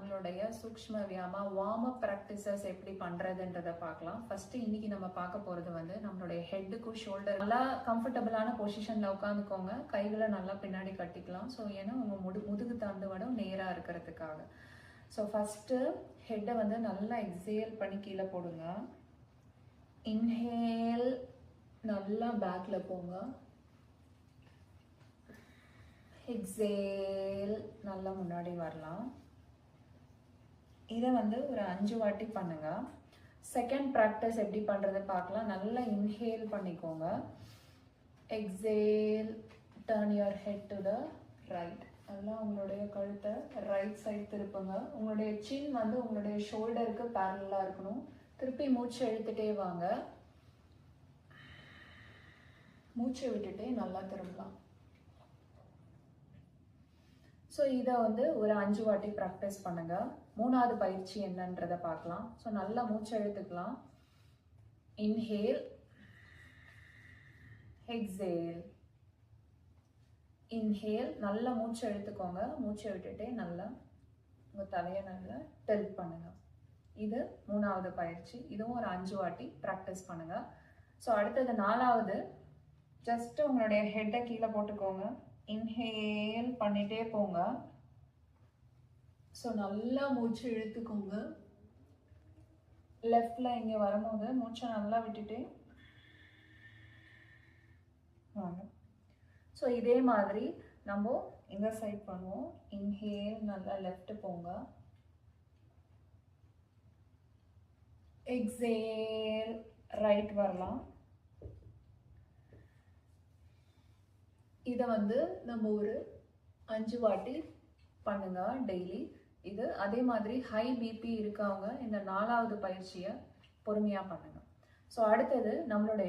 நம்மளுடைய சூக்ஷ்ம வியாமா warm up practices எப்படி பண்றதுன்றத பார்க்கலாம். ஃபர்ஸ்ட் இன்னைக்கு நம்ம பார்க்க போறது வந்து நம்மளுடைய ஹெட்டுக்கும் ஷோல்டர் நல்லா கம்ஃபர்டபுளான பொசிஷன்ல உட்காந்துக்கோங்க. கைகளை நல்லா பின்னாடி கட்டிக்கலாம். ஸோ ஏன்னா உங்க முதுகு தண்டுவடம் நேரா இருக்கிறதுக்காக. ஸோ ஃபர்ஸ்ட் ஹெட்டை வந்து நல்லா எக்ஸேல் பண்ணி கீழே போடுங்க. இன்ஹேல் நல்லா பேக்ல போங்க. எக்ஸேல் நல்லா முன்னாடி வரலாம். இதை வந்து ஒரு 5 வாட்டி பண்ணுங்க. செகண்ட் ப்ராக்டிஸ் எப்படி பண்றது பார்க்கலாம். நல்லா இன்ஹேல் பண்ணிக்கோங்க. Exhale, turn your head to the right. நல்லா உங்களுடைய கழுத்தை ரைட் சைடு திருப்புங்க. உங்களுடைய சின் வந்து உங்களுடைய ஷோல்டருக்கு பேரலா இருக்கணும். திருப்பி மூச்சு இழுத்துட்டே வாங்க. மூச்சை விட்டுட்டே நல்லா திரும்பலாம். ஸோ இதை வந்து ஒரு 5 வாட்டி ப்ராக்டிஸ் பண்ணுங்க. மூணாவது பயிற்சி என்னன்றதை பார்க்கலாம். ஸோ நல்லா மூச்சை இழுத்துக்கலாம். Inhale, exhale, inhale. நல்லா மூச்சை இழுத்துக்கோங்க. மூச்சை விட்டுட்டே நல்லா உங்கள் தலையை நல்லா டெல்ட் பண்ணுங்க. இது மூணாவது பயிற்சி. இதுவும் ஒரு 5 வாட்டி ப்ராக்டிஸ் பண்ணுங்க. ஸோ அடுத்தது 4வது, ஜஸ்ட் உங்களுடைய ஹெட்டை கீழே போட்டுக்கோங்க. இன்ஹேல் பண்ணிட்டே போங்க. ஸோ நல்லா மூச்சு இழுத்துக்கோங்க. லெஃப்ட்ல இங்கே வரும்போது மூச்சை நல்லா விட்டுட்டே வாங்க. ஸோ இதே மாதிரி நம்ம இந்த சைட் பண்ணுவோம். இன்ஹேல் நல்லா லெஃப்ட் போங்க. எக்ஸேல் ரைட் வரலாம். இதை வந்து நம்ம ஒரு 5 வாட்டி பண்ணுங்க டெய்லி. இது அதே மாதிரி ஹை பிபி இருக்கவங்க இந்த 4வது பயிற்சியை பொறுமையாக பண்ணுங்க. ஸோ அடுத்தது நம்மளுடைய